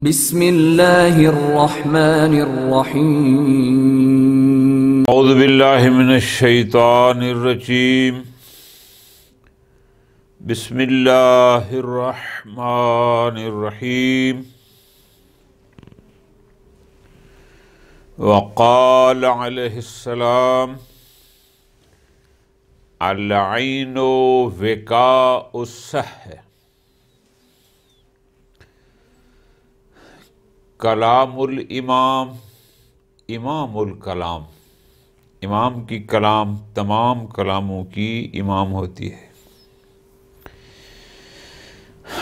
بسم اللہ الرحمن الرحیم اعوذ باللہ من الشیطان الرجیم بسم اللہ الرحمن الرحیم وقال علیہ السلام العین وقاء الصح کلام الامام امام الکلام، امام کی کلام تمام کلاموں کی امام ہوتی ہے۔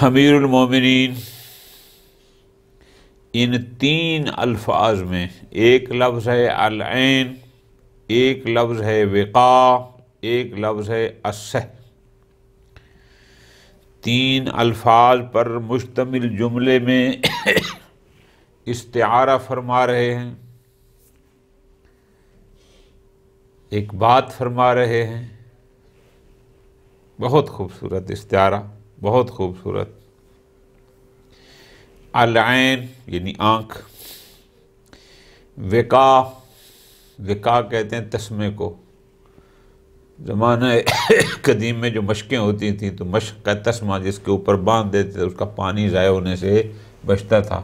امیر المومنین ان تین الفاظ میں ایک لفظ ہے العین، ایک لفظ ہے وقاء، ایک لفظ ہے الصح، تین الفاظ پر مشتمل جملے میں استعارہ فرما رہے ہیں، ایک بات فرما رہے ہیں، بہت خوبصورت استعارہ، بہت خوبصورت۔ العین یعنی آنکھ، وقاء، وقاء کہتے ہیں تسمے کو۔ زمانہ قدیم میں جو مشقیں ہوتی تھیں تو مشق کا تسمہ جس کے اوپر باندھ دیتے تھے اس کا پانی ضائع ہونے سے بچتا تھا۔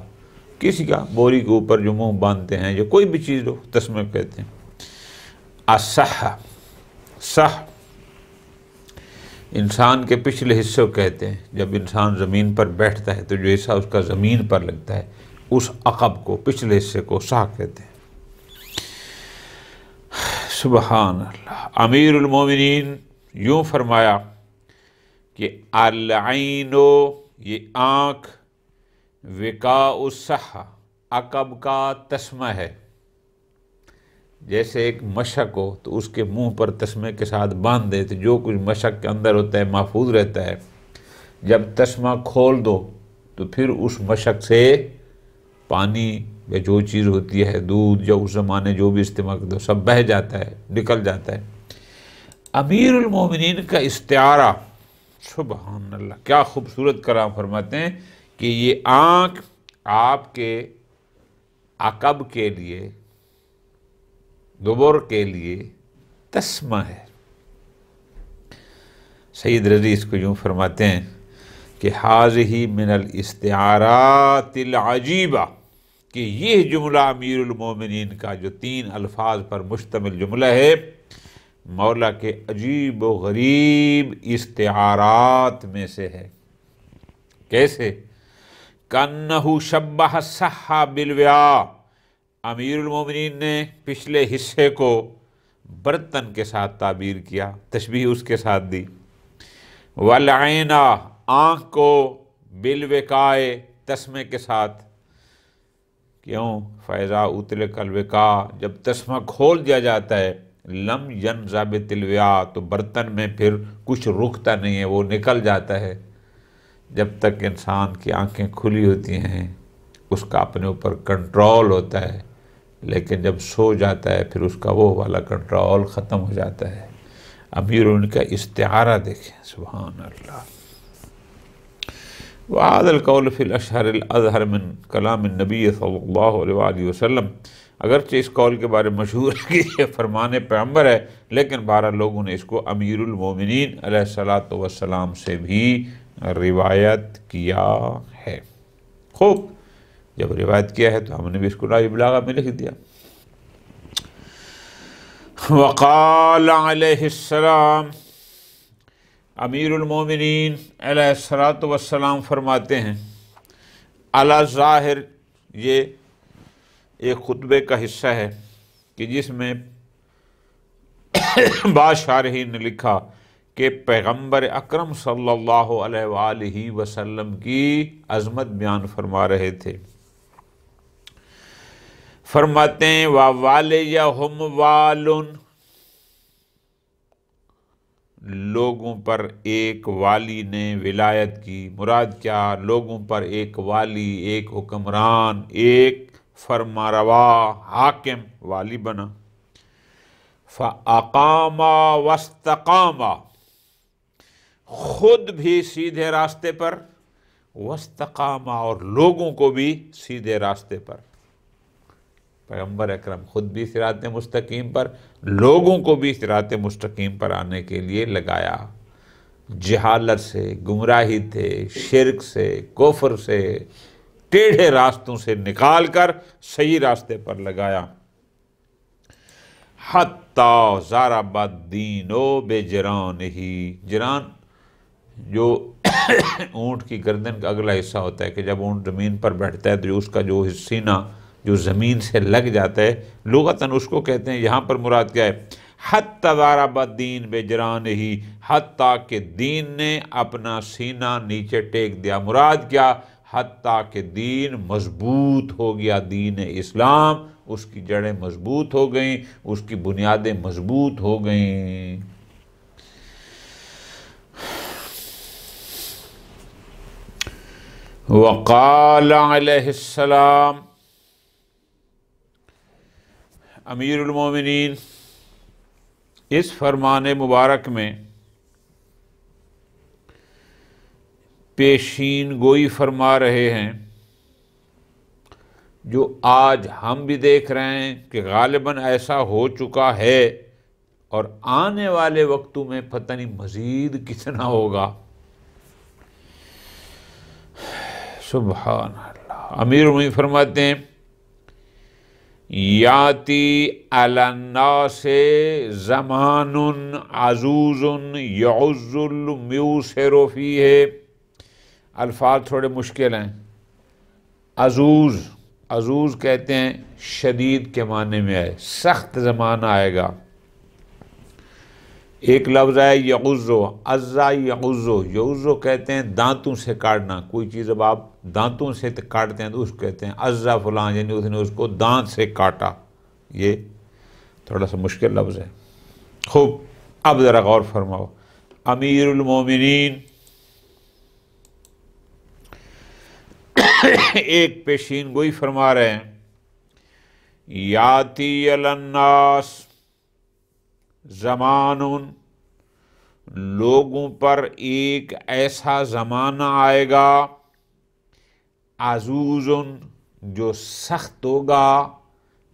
کسی کا بوری کے اوپر جو منہ باندھتے ہیں یا کوئی بھی چیز ہو تسمہ کہتے ہیں۔ الصح، صح انسان کے پچھلے حصے کو کہتے ہیں۔ جب انسان زمین پر بیٹھتا ہے تو جو حصہ اس کا زمین پر لگتا ہے اس عقب کو، پچھلے حصے کو صح کہتے ہیں۔ سبحان اللہ۔ امیر المومنین یوں فرمایا کہ العین یہ آنکھ، وقاء الصح عقب کا تسمہ ہے۔ جیسے ایک مشک ہو تو اس کے منہ پر تسمے کے ساتھ باندھ دیتے، جو کچھ مشک کے اندر ہوتا ہے محفوظ رہتا ہے۔ جب تسمہ کھول دو تو پھر اس مشک سے پانی یا جو چیز ہوتی ہے، دودھ یا اس زمانے جو بھی استعمال کرتے سب بہہ جاتا ہے، نکل جاتا ہے۔ امیر المومنین کا استعارہ، سبحان اللہ، کیا خوبصورت کلام فرماتے ہیں کہ یہ آنکھ آپ کے عقب کے لیے، دبر کے لیے تسمہ ہے۔ سید رضی اس کو یوں فرماتے ہیں کہ ھذہ من الاستعارات العجیبہ، کہ یہ جملہ امیر المومنین کا جو تین الفاظ پر مشتمل جملہ ہے مولا کے عجیب و غریب استعارات میں سے ہے۔ کیسے؟ کأنہ شبہ الصح بالوعاء، امیر المومنین نے پچھلے حصے کو برتن کے ساتھ تعبیر کیا، تشبیہ اس کے ساتھ دی۔ والعین آنکھ کو، بالوقاء تسمے کے ساتھ۔ کیوں؟ فإذا أطلق الوقاء، جب تسمہ کھول دیا جاتا ہے، لم ينضبط الوعاء، تو برتن میں پھر کچھ رکتا نہیں ہے، وہ نکل جاتا ہے۔ جب تک انسان کی آنکھیں کھلی ہوتی ہیں اس کا اپنے اوپر کنٹرول ہوتا ہے، لیکن جب سو جاتا ہے پھر اس کا وہ والا کنٹرول ختم ہو جاتا ہے۔ امیر ان کا استعارہ دیکھیں، سبحان اللہ۔ وهذا القول في الاشهر الاظهر من کلام النبی صلی اللہ علیہ وآلہ وسلم، اگرچہ اس قول کے بارے میں مشہور ہے کہ یہ فرمان پیغمبر ہے، لیکن بہرحال لوگوں نے اس کو امیر المومنین علیہ الصلوۃ والسلام سے بھی روایت کیا ہے۔ خوب، جب روایت کیا ہے تو ہم نے بھی اس کو راہ بلاغہ میں لکھ دیا۔ وقال علیہ السلام، امیر المومنین علیہ الصلوۃ والسلام فرماتے ہیں، علی ظاہر، یہ ایک خطبے کا حصہ ہے کہ جس میں بعض شارحین نے لکھا کہ پیغمبر اکرم صلی اللہ علیہ وآلہ وسلم کی عظمت بیان فرما رہے تھے۔ فرماتے ہیں وَوَالِيَهُمْ وَالٌ، لوگوں پر ایک والی نے ولایت کی۔ مراد کیا؟ لوگوں پر ایک والی، ایک حکمران، ایک فرماروا، حاکم، والی بنا۔ فَأَقَامَ وَاسْتَقَامَ، خود بھی سیدھے راستے پر واستقاما، اور لوگوں کو بھی سیدھے راستے پر، پیغمبر اکرم خود بھی صراط مستقیم پر، لوگوں کو بھی صراط مستقیم پر آنے کے لیے لگایا، جہالت سے، گمراہی سے، شرک سے، کفر سے، ٹیڑھے راستوں سے نکال کر صحیح راستے پر لگایا۔ حتی ضرب الدین بجرانہ، جران جو اونٹ کی گردن کا اگلا حصہ ہوتا ہے، کہ جب اونٹ زمین پر بیٹھتا ہے تو اس کا جو سینہ جو زمین سے لگ جاتا ہے، لغتاً اس کو کہتے ہیں، یہاں پر مراد کیا ہے؟ حتی ضرب الدین بجرانہ، حتیٰ کہ دین نے اپنا سینہ نیچے ٹیک دیا۔ مراد کیا؟ حتیٰ کہ دین مضبوط ہو گیا، دین اسلام، اس کی جڑیں مضبوط ہو گئیں، اس کی بنیادیں مضبوط ہو گئیں۔ وقال علیہ السلام، امیر المومنین اس فرمان مبارک میں پیشین گوئی فرما رہے ہیں، جو آج ہم بھی دیکھ رہے ہیں کہ غالباً ایسا ہو چکا ہے، اور آنے والے وقتوں میں پتہ نہیں مزید کتنا ہوگا۔ سبحان اللہ۔ امیر المومنین فرماتے ہیں، یاتی علی الناس زمان عزوز یعز المیسر فیہ، الفاظ تھوڑے مشکل ہیں۔ عزوز، عزوز کہتے ہیں شدید کے معنی میں ہے، سخت زمانہ آئے گا۔ ایک لفظ ہے یعزو، عزا یعزو، یعزو کہتے ہیں دانتوں سے کاٹنا، کوئی چیز اب آپ دانتوں سے کاٹتے ہیں تو اس کو کہتے ہیں عزا فلاں، یعنی اس نے اس کو دانت سے کاٹا۔ یہ تھوڑا سا مشکل لفظ ہے۔ خوب، اب ذرا غور فرماؤ۔ امیر المومنین ایک پیشین گوئی فرما رہے ہیں، یاتی علی الناس زمان، لوگوں پر ایک ایسا زمانہ آئے گا، عزوز جو سخت ہوگا،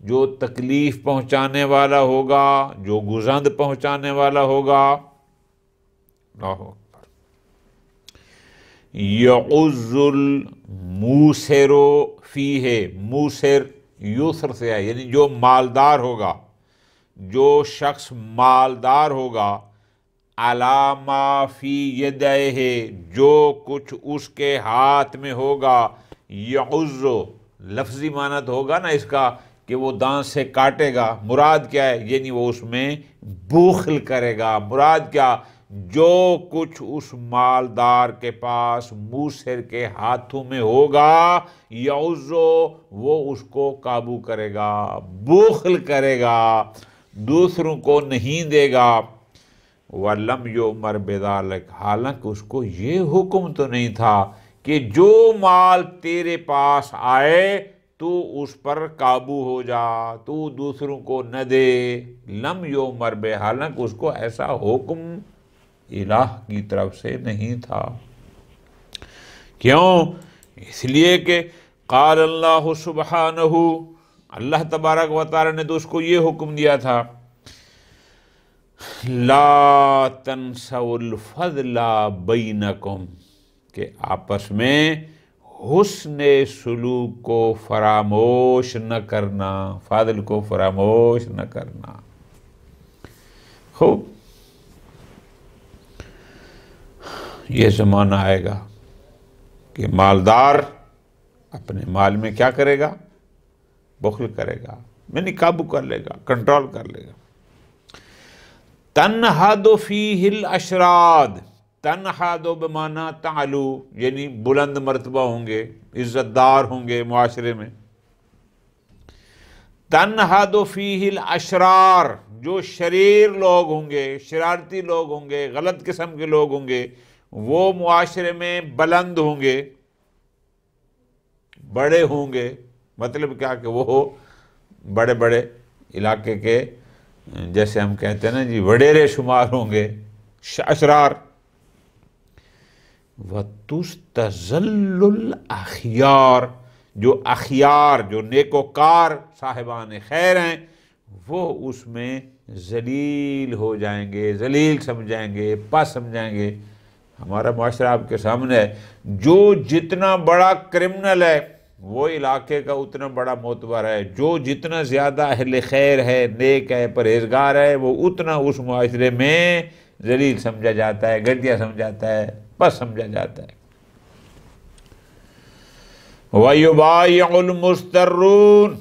جو تکلیف پہنچانے والا ہوگا، جو گزند پہنچانے والا ہوگا۔ اللہ اکبر۔ یعز الموسر فیہ، موسر یسر سے ہے، یعنی جو مالدار ہوگا، جو شخص مالدار ہوگا، علی ما فی یدہ، جو کچھ اس کے ہاتھ میں ہوگا، یعز لفظی معنی تو ہوگا نا اس کا کہ وہ دانت سے کاٹے گا، مراد کیا ہے؟ یعنی وہ اس میں بخل کرے گا۔ مراد کیا؟ جو کچھ اس مالدار کے پاس موسر کے ہاتھوں میں ہوگا، یعز وہ اس کو قابو کرے گا، بخل کرے گا، دوسروں کو نہیں دے گا۔ وَلَمْ يُؤْمَرْ بِذَلِكَ، حالانکہ اس کو یہ حکم تو نہیں تھا کہ جو مال تیرے پاس آئے تو اس پر قابو ہو جا، تو دوسروں کو نہ دے۔ لم یؤمر بہ، حالانکہ اس کو ایسا حکم الہ کی طرف سے نہیں تھا۔ کیوں؟ اس لیے کہ قال اللہ سبحانہ، اللہ تبارک و تعالی نے تو اس کو یہ حکم دیا تھا، لا تنسوا الفضل بینکم، کہ آپس میں حسن سلوک کو فراموش نہ کرنا، فضل کو فراموش نہ کرنا۔ خوب، یہ زمانہ آئے گا کہ مالدار اپنے مال میں کیا کرے گا؟ بخل کرے گا، یعنی قابو کر لے گا، کنٹرول کر لے گا۔ تنہد فیہ الاشراد، تنہد بمعنی تعلو، یعنی بلند مرتبہ ہوں گے، عزت دار ہوں گے معاشرے میں۔ تنہد فیہ الاشرار، جو شریر لوگ ہوں گے، شرارتی لوگ ہوں گے، غلط قسم کے لوگ ہوں گے، وہ معاشرے میں بلند ہوں گے، بڑے ہوں گے۔ مطلب کیا کہ وہ بڑے بڑے علاقے کے، جیسے ہم کہتے ہیں نا جی، وڈیرے شمار ہوں گے، اشرار۔ وَتُسْتَزَلُّ الْأَخْيَارِ، جو اخیار، جو نیکوکار صاحبان خیر ہیں، وہ اس میں ذلیل ہو جائیں گے، ذلیل سمجھائیں گے، پاس سمجھائیں گے۔ ہمارا معاشرہ آپ کے سامنے ہے، جو جتنا بڑا کرمنل ہے وہ علاقے کا اتنا بڑا معتبر ہے، جو جتنا زیادہ اہل خیر ہے، نیک ہے، پرہیزگار ہے، وہ اتنا اس معاشرے میں ذلیل سمجھا جاتا ہے، گھٹیا سمجھا جاتا ہے، پس سمجھا جاتا ہے۔ وَيُبَايِعُ الْمُسْتَرُّونَ،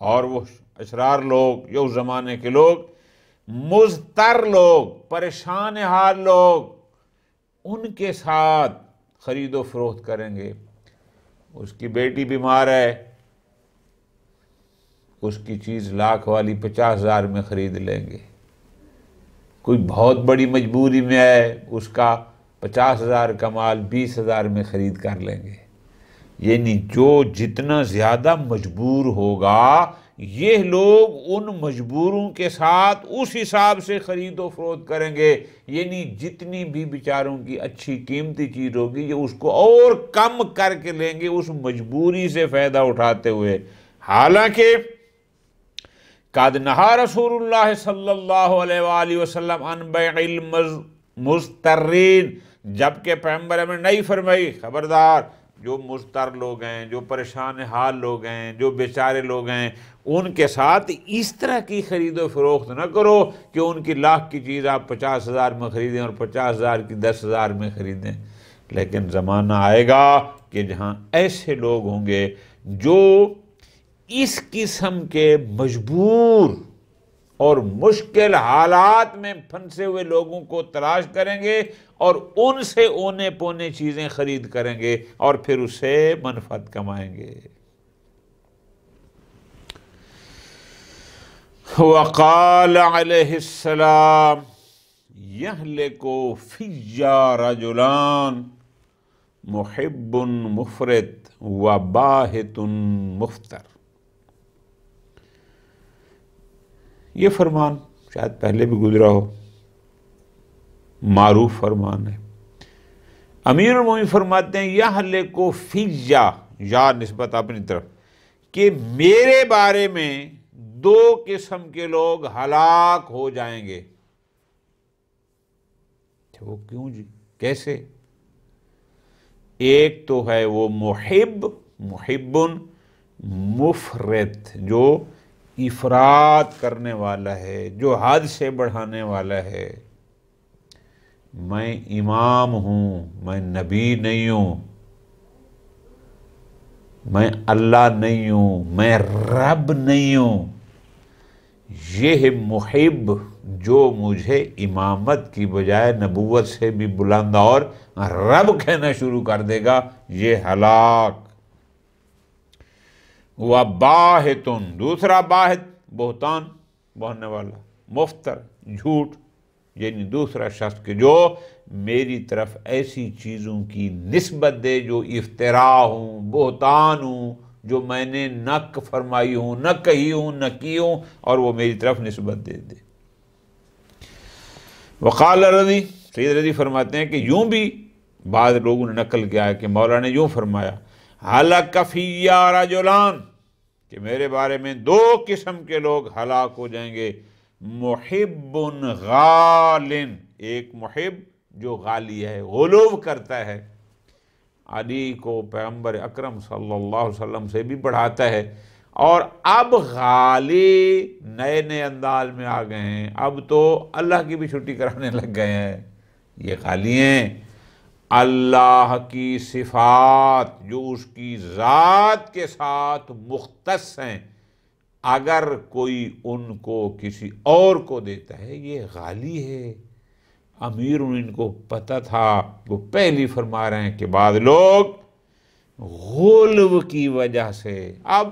اور وہ اشرار لوگ، جو اس زمانے کے لوگ، مضطر لوگ، پریشان حال لوگ، ان کے ساتھ خرید و فروخت کریں گے۔ اس کی بیٹی بیمار ہے، اس کی چیز لاکھ والی 50,000 میں خرید لیں گے۔ کوئی بہت بڑی مجبوری میں ہے، اس کا 50,000 کا مال 20,000 میں خرید کر لیں گے۔ یعنی جو جتنا زیادہ مجبور ہوگا، یہ لوگ ان مجبوروں کے ساتھ اس حساب سے خرید و فروخت کریں گے۔ یعنی جتنی بھی بیچاروں کی اچھی قیمتی چیز ہوگی، یہ اس کو اور کم کر کے لیں گے، اس مجبوری سے فائدہ اٹھاتے ہوئے۔ حالانکہ قد نہا رسول اللہ صلی اللہ علیہ وآلہ وسلم عن بیع المضطرین، جبکہ پیغمبر نے نہیں فرمائی، خبردار جو مضطر لوگ ہیں، جو پریشان حال لوگ ہیں، جو بیچارے لوگ ہیں، ان کے ساتھ اس طرح کی خرید و فروخت نہ کرو کہ ان کی لاکھ کی چیز آپ 50,000 میں خریدیں اور 50,000 کی 10,000 میں خریدیں۔ لیکن زمانہ آئے گا کہ جہاں ایسے لوگ ہوں گے جو اس قسم کے مجبور اور مشکل حالات میں پھنسے ہوئے لوگوں کو تلاش کریں گے اور ان سے اونے پونے چیزیں خرید کریں گے اور پھر اس سے منفعت کمائیں گے۔ وقال علیہ السلام یہلک فی رجلان محب مفرط وباہت مفتر۔ یہ فرمان شاید پہلے بھی گزرا ہو، معروف فرمان ہے۔ امیر المومنین فرماتے ہیں یہلک فی، یا نسبت اپنی طرف، کہ میرے بارے میں 2 قسم کے لوگ ہلاک ہو جائیں گے۔ وہ کیوں جی، کیسے؟ ایک تو ہے وہ محب مفرط، جو افراط کرنے والا ہے، جو حد سے بڑھانے والا ہے۔ میں امام ہوں، میں نبی نہیں ہوں، میں اللہ نہیں ہوں، میں رب نہیں ہوں۔ یہ محب جو مجھے امامت کی بجائے نبوت سے بھی بلند اور رب کہنا شروع کر دے گا، یہ ہلاک۔ وباہت، دوسرا باہت بہتان بہنے والا، مفتر جھوٹ، یعنی دوسرا شخص کہ جو میری طرف ایسی چیزوں کی نسبت دے جو افتراء ہوں، بہتان ہوں، جو میں نے نہ فرمائی ہوں، نہ کہی ہوں، نہ کی ہوں، اور وہ میری طرف نسبت دے دے۔ وقال رضی، سید رضی فرماتے ہیں کہ یوں بھی بعض لوگوں نے نقل کیا ہے کہ مولا نے یوں فرمایا، ہلاک فی رجلان، کہ میرے بارے میں 2 قسم کے لوگ ہلاک ہو جائیں گے۔ محب غال، ایک محب جو غالی ہے، غلو کرتا ہے، علی کو پیغمبر اکرم صلی اللہ علیہ وسلم سے بھی بڑھاتا ہے، اور اب غالی نئے نئے انداز میں آ گئے ہیں، اب تو اللہ کی بھی چھٹی کرانے لگ گئے ہیں۔ یہ غالی ہیں، اللہ کی صفات جو اس کی ذات کے ساتھ مختص ہیں، اگر کوئی ان کو کسی اور کو دیتا ہے، یہ غالی ہے۔ امیر ان کو پتہ تھا، وہ پہلی فرما رہے ہیں کہ بعض لوگ غلو کی وجہ سے، اب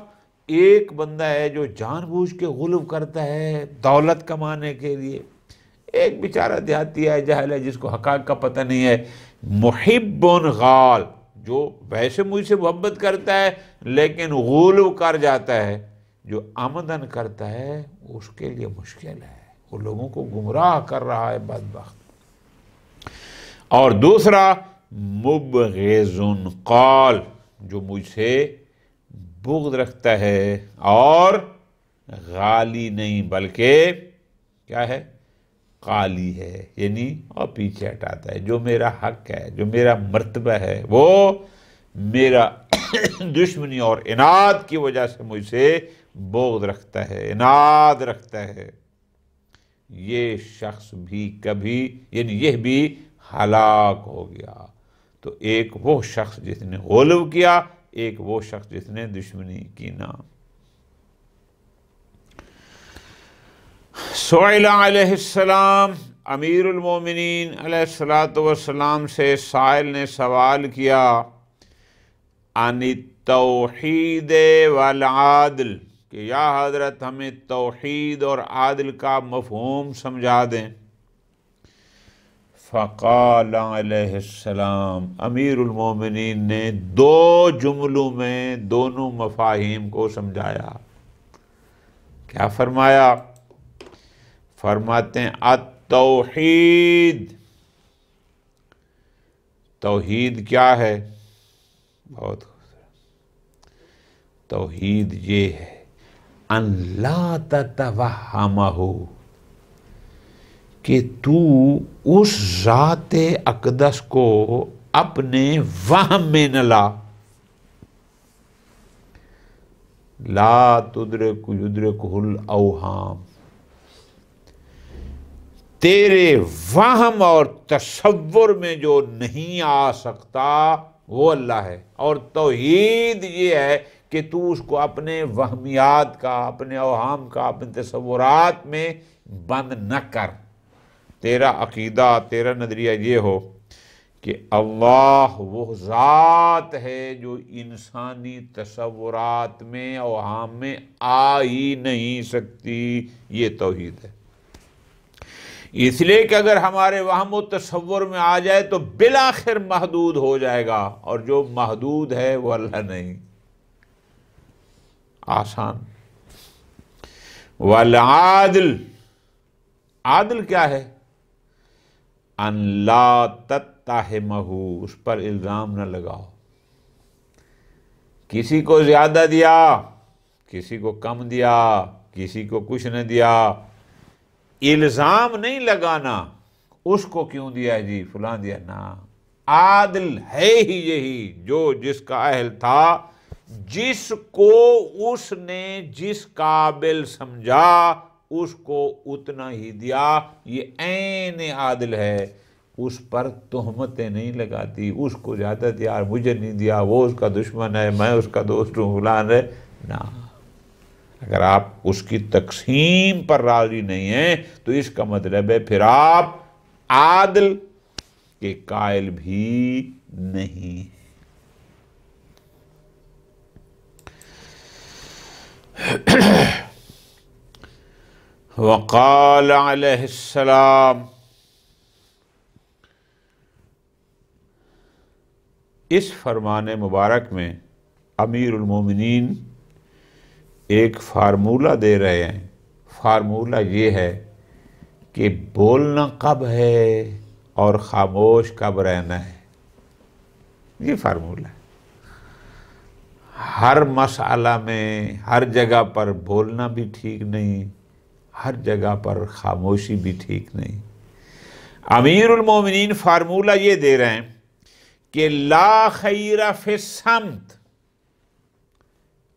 ایک بندہ ہے جو جان بوجھ کے غلو کرتا ہے دولت کمانے کے لیے، ایک بیچارہ دیہاتی ہے، جاہل ہے، جس کو حقائق کا پتہ نہیں ہے۔ محب غال، جو ویسے مجھ سے محبت کرتا ہے لیکن غلو کر جاتا ہے، جو آمدن کرتا ہے، اس کے لیے مشکل ہے، وہ لوگوں کو گمراہ کر رہا ہے، بدبخت۔ اور دوسرا مبغض قال، جو مجھ سے بغض رکھتا ہے اور غالی نہیں بلکہ کیا ہے، قالی ہے، یعنی اور پیچھے ہٹاتا ہے۔ جو میرا حق ہے، جو میرا مرتبہ ہے، وہ میرا دشمنی اور عناد کی وجہ سے مجھ سے بغض رکھتا ہے، عناد رکھتا ہے، یہ شخص بھی کبھی، یعنی یہ بھی ہلاک ہو گیا۔ تو ایک وہ شخص جس نے غلو کیا، ایک وہ شخص جس نے دشمنی کی نا۔ سئل علیہ السلام، امیر المومنین علیہ السلام سے سائل نے سوال کیا، عن التوحید والعادل، کہ یا حضرت ہمیں توحید اور عادل کا مفہوم سمجھا دیں۔ فقال علیہ السلام، امیر المومنین نے دو جملوں میں دونوں مفاہیم کو سمجھایا۔ کیا فرمایا؟ فرماتے ہیں التوحید، توحید کیا ہے؟ بہت خوبصورت، توحید یہ ہے ان لا تتوہمہ، کہ تو اس ذات اقدس کو اپنے وہم میں نہ لا۔ لا تدرک یدرکہ الاوہام، تیرے وہم اور تصور میں جو نہیں آ سکتا وہ اللہ ہے۔ اور توحید یہ ہے کہ تو اس کو اپنے وہمیات کا، اپنے اوہام کا، اپنے تصورات میں بند نہ کر۔ تیرا عقیدہ، تیرا نظریہ یہ ہو کہ اللہ وہ ذات ہے جو انسانی تصورات میں، اوہام میں آ ہی نہیں سکتی، یہ توحید ہے۔ اس لیے کہ اگر ہمارے وہم و تصور میں آ جائے تو بالآخر محدود ہو جائے گا، اور جو محدود ہے وہ اللہ نہیں۔ آسان۔ والعادل، عادل کیا ہے؟ ان لا تتہمہ، اس پر الزام نہ لگاؤ۔ کسی کو زیادہ دیا، کسی کو کم دیا، کسی کو کچھ نہ دیا، الزام نہیں لگانا اس کو کیوں دیا جی فلاں دیا، نہ۔ عادل ہے ہی یہی جو جس کا اہل تھا، جس کو اس نے جس قابل سمجھا اس کو اتنا ہی دیا، یہ عین عادل ہے۔ اس پر تہمتیں نہیں لگاتی، اس کو زیادہ دیا مجھے نہیں دیا، وہ اس کا دشمن ہے، میں اس کا دوست ہوں، فلان ہے، نہ۔ اگر آپ اس کی تقسیم پر راضی نہیں ہیں تو اس کا مطلب ہے پھر آپ عادل کے قائل بھی نہیں۔ وقال علیہ السلام، اس فرمان مبارک میں امیر المومنین ایک فارمولہ دے رہے ہیں۔ فارمولہ یہ ہے کہ بولنا کب ہے اور خاموش کب رہنا ہے، یہ فارمولہ ہے۔ ہر مسئلہ میں ہر جگہ پر بولنا بھی ٹھیک نہیں، ہر جگہ پر خاموشی بھی ٹھیک نہیں۔ امیر المومنین فارمولہ یہ دے رہے ہیں کہ لا خیر فی الصمت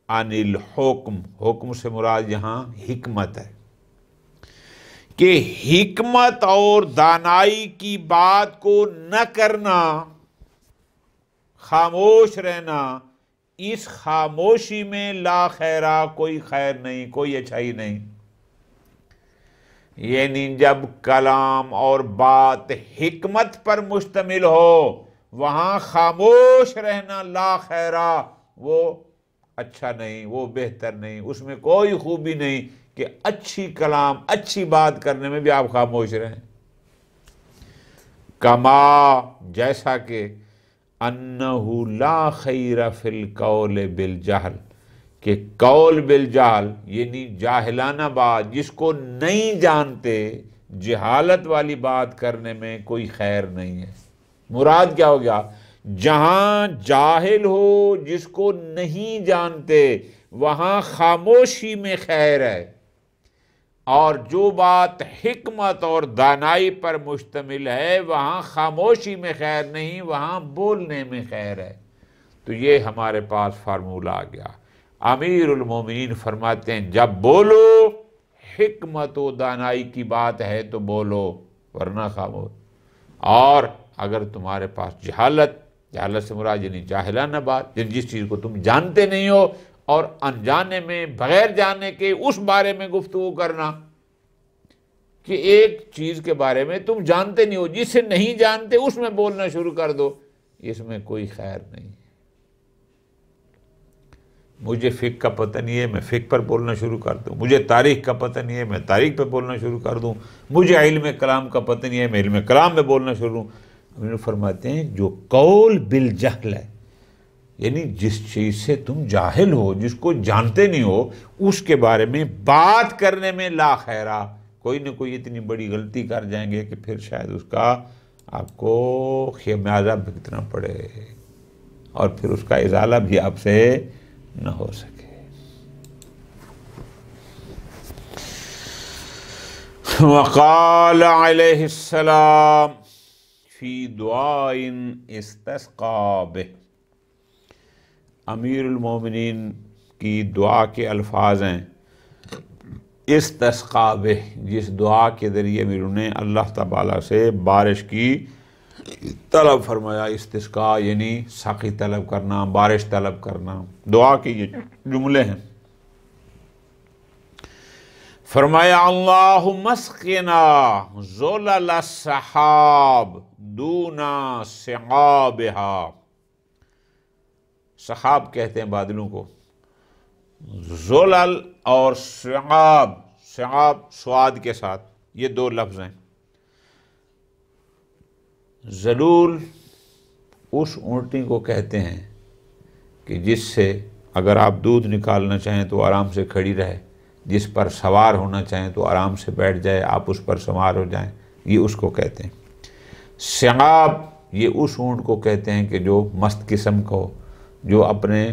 عن الحکم، حکم سے مراد یہاں حکمت ہے، کہ حکمت اور دانائی کی بات کو نہ کرنا، خاموش رہنا، اس خاموشی میں لا خیرہ، کوئی خیر نہیں، کوئی اچھائی نہیں۔ یعنی جب کلام اور بات حکمت پر مشتمل ہو، وہاں خاموش رہنا لا خیرہ، وہ اچھا نہیں، وہ بہتر نہیں، اس میں کوئی خوبی نہیں کہ اچھی کلام، اچھی بات کرنے میں بھی آپ خاموش رہیں۔ کما، جیسا کہ انہ لا خیر فی القول بالجہل، کہ قول بالجہل یعنی جاہلانہ بات، جس کو نہیں جانتے، جہالت والی بات کرنے میں کوئی خیر نہیں ہے۔ مراد کیا ہو گیا؟ جہاں جاہل ہو، جس کو نہیں جانتے، وہاں خاموشی میں خیر ہے، اور جو بات حکمت اور دانائی پر مشتمل ہے وہاں خاموشی میں خیر نہیں، وہاں بولنے میں خیر ہے۔ تو یہ ہمارے پاس فارمولہ آ گیا۔ امیر المومنین فرماتے ہیں جب بولو حکمت و دانائی کی بات ہے تو بولو، ورنہ خاموش۔ اور اگر تمہارے پاس جہالت سے مراد یعنی جاہلانہ بات، جس چیز کو تم جانتے نہیں ہو، اور انجانے میں بغیر جاننے کے اس بارے میں گفتگو کرنا کہ ایک چیز کے بارے میں تم جانتے نہیں ہو، جسے نہیں جانتے اس میں بولنا شروع کر دو، اس میں کوئی خیر نہیں۔ مجھے فقہ کا پتہ نہیں ہے، میں فقہ پر بولنا شروع کر دوں، مجھے تاریخ کا پتہ نہیں ہے، میں تاریخ پہ بولنا شروع کر دوں، مجھے علم کلام کا پتہ نہیں ہے، میں علم کلام میں بولنا شروع۔ ہم فرماتے ہیں جو قول بالجہل ہے، یعنی جس چیز سے تم جاہل ہو، جس کو جانتے نہیں ہو، اس کے بارے میں بات کرنے میں لا خیرہ، کوئی نہ کوئی اتنی بڑی غلطی کر جائیں گے کہ پھر شاید اس کا آپ کو خمیازہ بھگتنا پڑے، اور پھر اس کا ازالہ بھی آپ سے نہ ہو سکے۔ وقال علیہ السلام فی دعاء استسقا بہ، امیر المومنین کی دعا کے الفاظ ہیں استسقا بہ، جس دعا کے ذریعے امیر نے اللہ تعالیٰ سے بارش کی طلب فرمایا۔ استسقا یعنی ساقی طلب کرنا، بارش طلب کرنا۔ دعا کے یہ جملے ہیں، فرمایا اللہم اسقنا زلل السحاب دون سحابہا، سحاب کہتے ہیں بادلوں کو، زلل اور سحاب، سحاب سواد کے ساتھ، یہ دو لفظ ہیں۔ ذلول اس اونٹنی کو کہتے ہیں کہ جس سے اگر آپ دودھ نکالنا چاہیں تو آرام سے کھڑی رہے، جس پر سوار ہونا چاہیں تو آرام سے بیٹھ جائے، آپ اس پر سوار ہو جائیں، یہ اس کو کہتے ہیں۔ سحاب یہ اس اونٹ کو کہتے ہیں کہ جو مست قسم کو، جو اپنے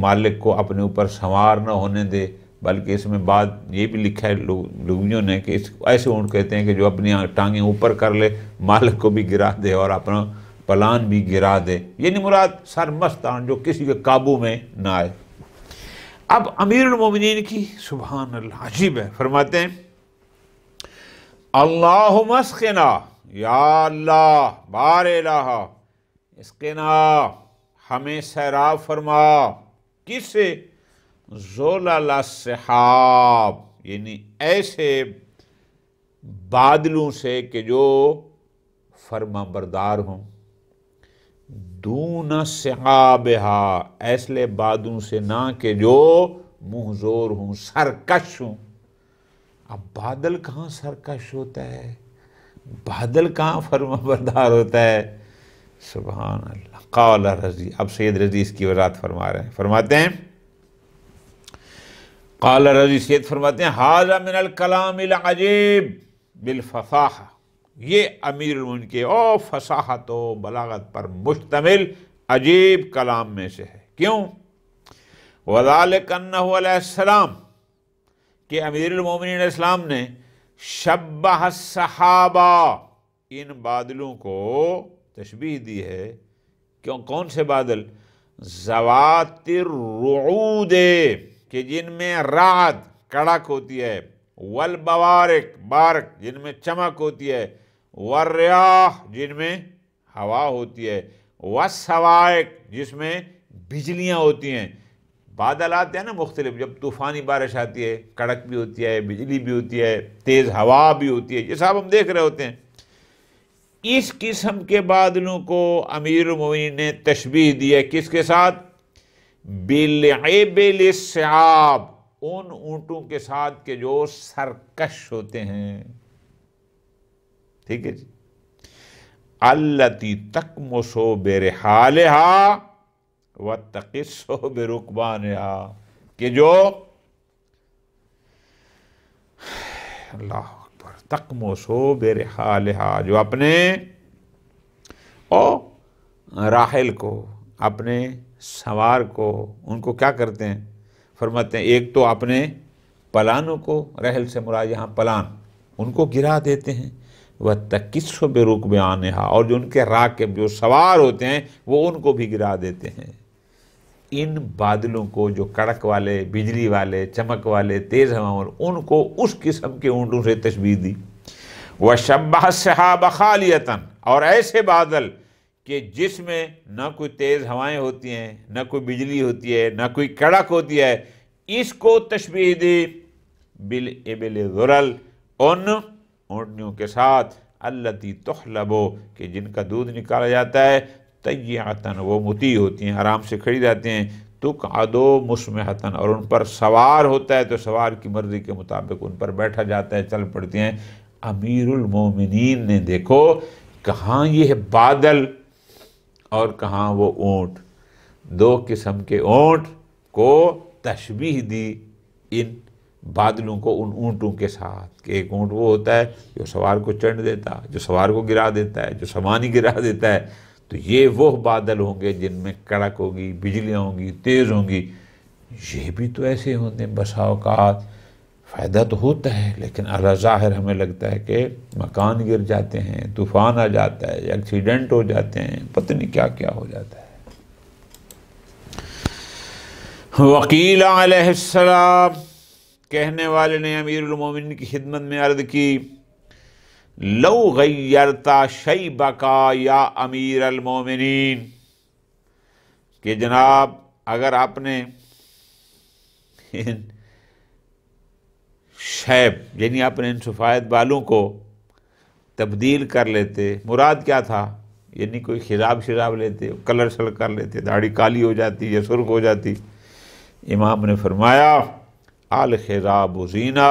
مالک کو اپنے اوپر سوار نہ ہونے دے، بلکہ اس میں بات یہ بھی لکھا ہے لوگوں نے کہ ایسے اونٹ کہتے ہیں کہ جو اپنی ٹانگیں اوپر کر لے، مالک کو بھی گرا دے اور اپنا پلان بھی گرا دے، یعنی مراد سرمستان جو کسی کے قابو میں نہ آئے۔ اب امیر المومنین کی سبحان اللہ عجیب ہے، فرماتے ہیں اللہم اسقنا، یا اللہ بار الہ، اسقنا ہمیں سیراب فرما، کس سے؟ زلل السحاب یعنی ایسے بادلوں سے کہ جو فرما بردار ہوں، دون سحابہا ایسے بادلوں سے نہ کہ جو منہ زور ہوں، سرکش ہوں۔ اب بادل کہاں سرکش ہوتا ہے، بادل کہاں فرما بردار ہوتا ہے؟ سبحان اللہ۔ قال رضی، اب سید رضی اس کی وضاحت فرما رہے ہیں، فرماتے ہیں قال رضی، سید فرماتے ہیں ھذا من الکلام العجیب بالفصاحہ، یہ امیر المومنین کے فصاحت و بلاغت پر مشتمل عجیب کلام میں سے ہے۔ کیوں؟ وذالک انہ علیہ السلام، کہ امیر المومنین علیہ السلام نے شبہ الصحابہ، ان بادلوں کو تشبیہ دی ہے۔ کیوں؟ کون سے بادل؟ ذوات الرعود، کہ جن میں رعد کڑک ہوتی ہے، والبوارق بارق جن میں چمک ہوتی ہے، والریاح جن میں ہوا ہوتی ہے، والصواعق جس میں بجلیاں ہوتی ہیں۔ بادل آتے ہیں نا مختلف، جب طوفانی بارش آتی ہے کڑک بھی ہوتی ہے، بجلی بھی ہوتی ہے، تیز ہوا بھی ہوتی ہے، یہ سب ہم دیکھ رہے ہوتے ہیں۔ اس قسم کے بادلوں کو امیر المومنین نے تشبیہ دی ہے کس کے ساتھ؟ بالعبل السحاب، ان اونٹوں کے ساتھ کہ جو سرکش ہوتے ہیں۔ ٹھیک ہے جی، التی تکمس برحالہا وتقص برکبانہا، کہ جو اللہ اکبر، تکمس برحالہا، جو اپنے اور راحل کو، اپنے سوار کو، ان کو کیا کرتے ہیں؟ فرماتے ہیں ایک تو اپنے پلانوں کو، رحل سے مراد یہاں پلان، ان کو گرا دیتے ہیں، وَتَكِسُّ بِرُكْبَانِهَا، اور جو ان کے راکب جو سوار ہوتے ہیں وہ ان کو بھی گرا دیتے ہیں۔ ان بادلوں کو، جو کڑک والے، بجلی والے، چمک والے، تیز ہوا والے، ان کو اس قسم کے اونٹوں سے تشبیہ دی۔ وَشَبَّهَ السَّحَابَ خَالِيَةً، اور ایسے بادل کہ جس میں نہ کوئی تیز ہوائیں ہوتی ہیں، نہ کوئی بجلی ہوتی ہے، نہ کوئی کڑک ہوتی ہے، اس کو تشبیہ دی بِالْإِبِلِ ذُرَل، ان اونٹنیوں کے ساتھ، التی تحلبو، کہ جن کا دودھ نکالا جاتا ہے، طیعتاً، وہ مطیع ہوتی ہیں، آرام سے کھڑی رہتی ہیں، تقعدو مسمحتاً، اور ان پر سوار ہوتا ہے تو سوار کی مرضی کے مطابق ان پر بیٹھا جاتا ہے، چل پڑتی ہیں۔ امیر المومنین نے دیکھو کہاں یہ بادل اور کہاں وہ اونٹ، دو قسم کے اونٹ کو تشبیہ دی ان بادلوں کو ان اونٹوں کے ساتھ، کہ ایک اونٹ وہ ہوتا ہے جو سوار کو چڑھ دیتا، جو سوار کو گرا دیتا ہے، جو سامان گرا دیتا ہے، تو یہ وہ بادل ہوں گے جن میں کڑک ہوگی، بجلیاں ہوں گی، تیز ہوں گی۔ یہ بھی تو ایسے ہوتے ہیں، بسا اوقات فائدہ تو ہوتا ہے، لیکن علی ظاہر ہمیں لگتا ہے کہ مکان گر جاتے ہیں، طوفان آ جاتا ہے، ایکسیڈنٹ ہو جاتے ہیں، پتہ نہیں کیا کیا ہو جاتا ہے۔ وکیل علیہ السلام، کہنے والے نے امیر المومنین کی خدمت میں عرض کی، لو غیرتا شیبکا یا امیر المومنین، کہ جناب اگر آپ نے شیب یعنی اپنے ان سفید بالوں کو تبدیل کر لیتے، مراد کیا تھا؟ یعنی کوئی خضاب شراب لیتے، کلر شل کر لیتے، داڑھی کالی ہو جاتی یا سرخ ہو جاتی۔ امام نے فرمایا الخضاب زینہ،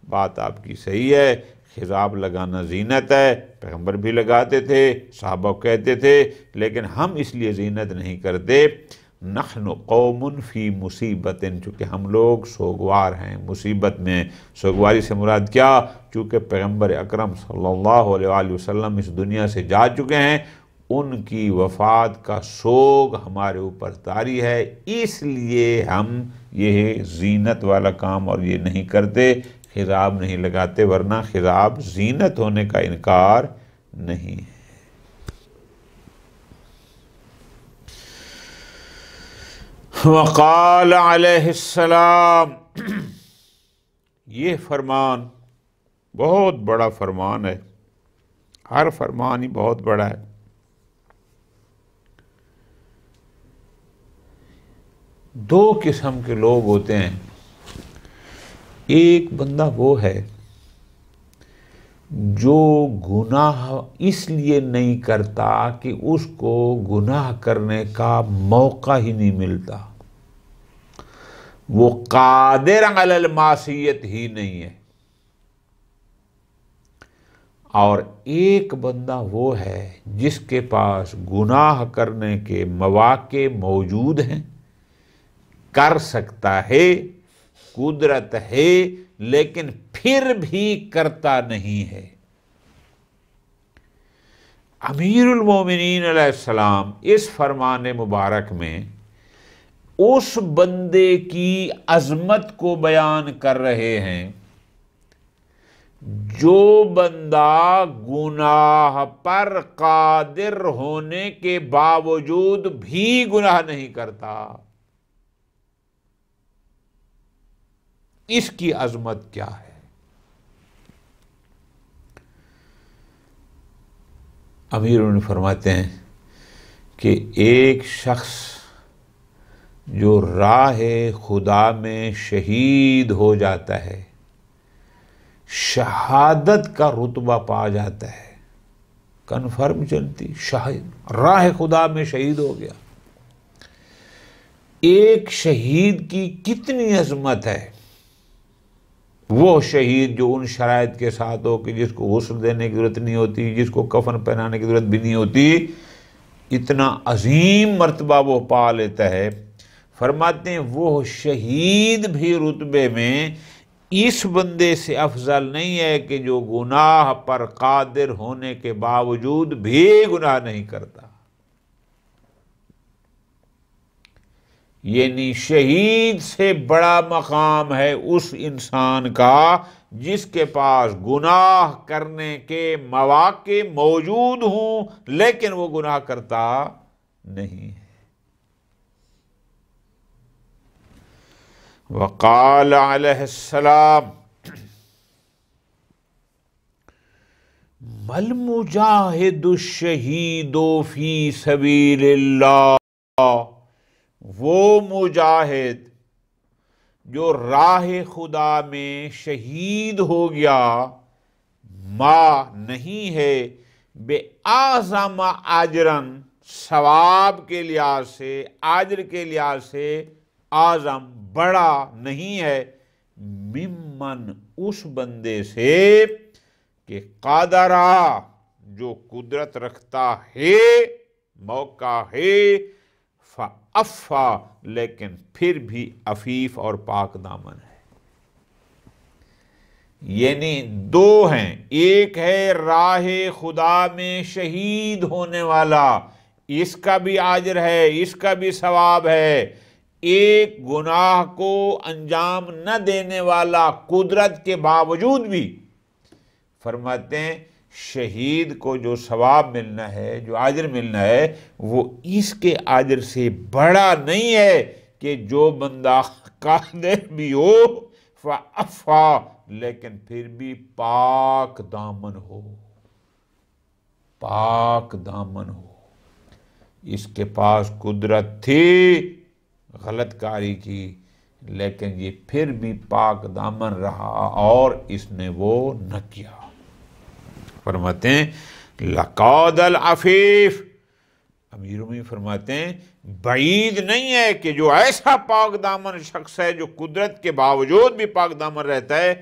بات آپ کی صحیح ہے، خضاب لگانا زینت ہے، پیغمبر بھی لگاتے تھے، صحابہ کہتے تھے، لیکن ہم اس لیے زینت نہیں کرتے، نحن قوم فی مصیبت، چونکہ ہم لوگ سوگوار ہیں، مصیبت میں۔ سوگواری سے مراد کیا؟ چونکہ پیغمبر اکرم صلی اللہ علیہ وآلہ وسلم اس دنیا سے جا چکے ہیں، ان کی وفات کا سوگ ہمارے اوپر طاری ہے، اس لیے ہم یہ زینت والا کام اور یہ نہیں کرتے، خضاب نہیں لگاتے، ورنہ خضاب زینت ہونے کا انکار نہیں ہے۔ وقال علیہ السلام، یہ فرمان بہت بڑا فرمان ہے، ہر فرمان ہی بہت بڑا ہے۔ دو قسم کے لوگ ہوتے ہیں، ایک بندہ وہ ہے جو گناہ اس لیے نہیں کرتا کہ اس کو گناہ کرنے کا موقع ہی نہیں ملتا، وہ قادر علی المعصیت ہی نہیں ہے، اور ایک بندہ وہ ہے جس کے پاس گناہ کرنے کے مواقع موجود ہیں، کر سکتا ہے، قدرت ہے، لیکن پھر بھی کرتا نہیں ہے۔ امیر المومنین علیہ السلام اس فرمان مبارک میں اس بندے کی عظمت کو بیان کر رہے ہیں جو بندہ گناہ پر قادر ہونے کے باوجود بھی گناہ نہیں کرتا، اس کی عظمت کیا ہے۔ امیر ان فرماتے ہیں کہ ایک شخص جو راہ خدا میں شہید ہو جاتا ہے، شہادت کا رتبہ پا جاتا ہے، کنفرم جنتی شاہد، راہ خدا میں شہید ہو گیا۔ ایک شہید کی کتنی عظمت ہے، وہ شہید جو ان شرائط کے ساتھ ہو کہ جس کو غسل دینے کی ضرورت نہیں ہوتی، جس کو کفن پہنانے کی ضرورت بھی نہیں ہوتی، اتنا عظیم مرتبہ وہ پا لیتا ہے۔ فرماتے ہیں وہ شہید بھی رتبے میں اس بندے سے افضل نہیں ہے کہ جو گناہ پر قادر ہونے کے باوجود بھی گناہ نہیں کرتا۔ یعنی شہید سے بڑا مقام ہے اس انسان کا جس کے پاس گناہ کرنے کے مواقع موجود ہوں لیکن وہ گناہ کرتا نہیں ہے۔ وقال علیہ السلام مل مجاہد الشہید فی سبیل اللہ، وہ مجاہد جو راہ خدا میں شہید ہو گیا، ما نہیں ہے بے اعظم اجرن، ثواب کے لحاظ سے، اجر کے لحاظ سے اعظم بڑا نہیں ہے، ممن اس بندے سے کہ قادرہ جو قدرت رکھتا ہے، موقع ہے، فَأَفَّا لیکن پھر بھی عفیف اور پاک دامن ہے۔ یعنی دو ہیں، ایک ہے راہ خدا میں شہید ہونے والا، اس کا بھی اجر ہے، اس کا بھی ثواب ہے، ایک گناہ کو انجام نہ دینے والا قدرت کے باوجود بھی۔ فرماتے ہیں شہید کو جو ثواب ملنا ہے، جو اجر ملنا ہے، وہ اس کے اجر سے بڑا نہیں ہے کہ جو بندہ قادر بھی ہو فَأَفَّا لیکن پھر بھی پاک دامن ہو، پاک دامن ہو۔ اس کے پاس قدرت تھی غلط کاری کی، لیکن یہ پھر بھی پاک دامن رہا اور اس نے وہ نہ کیا۔ فرماتے ہیں لقاد العفیف، امیر المومنین فرماتے ہیں بعید نہیں ہے کہ جو ایسا پاک دامن شخص ہے جو قدرت کے باوجود بھی پاک دامن رہتا ہے،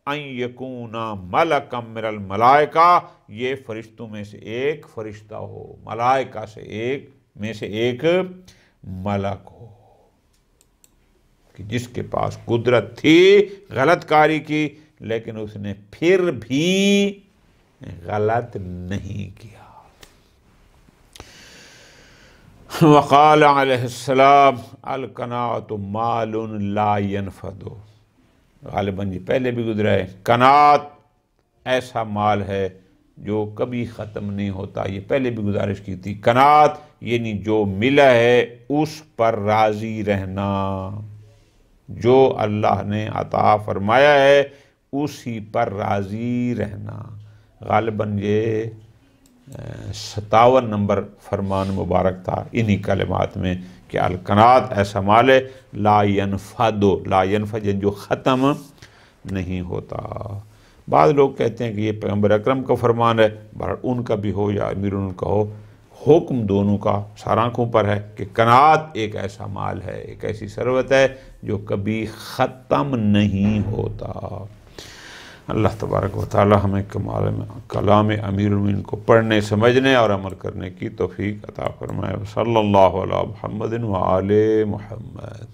ان یکون ملکا من الملائکہ، یہ فرشتوں میں سے ایک فرشتہ ہو، ملائکہ سے ایک میں سے ایک ملک ہو، کہ جس کے پاس قدرت تھی غلط کاری کی لیکن اس نے پھر بھی غلط نہیں کیا۔ وقال علیہ السلام القناعۃ مال لا ينفد، غالباً یہ پہلے بھی گزرا ہے، قناعت ایسا مال ہے جو کبھی ختم نہیں ہوتا، یہ پہلے بھی گزارش کی تھی۔ قناعت یعنی جو ملا ہے اس پر راضی رہنا، جو اللہ نے عطا فرمایا ہے اسی پر راضی رہنا۔ غالباً یہ 57 نمبر فرمان مبارک تھا انہی کلمات میں کہ القناعت ایسا مال ہے لا ينفد، لا ينفد جو ختم نہیں ہوتا۔ بعض لوگ کہتے ہیں کہ یہ پیغمبر اکرم کا فرمان ہے، ان کا بھی ہو یا امیر ان کا ہو، حکم دونوں کا سارانکھوں پر ہے کہ قناعت ایک ایسا مال ہے، ایک ایسی ثروت ہے جو کبھی ختم نہیں ہوتا۔ اللہ تبارک و تعالی ہمیں کلام امیر المومنین کو پڑھنے، سمجھنے اور عمل کرنے کی توفیق عطا فرمائے۔ صلی اللہ علی محمد و آل محمد۔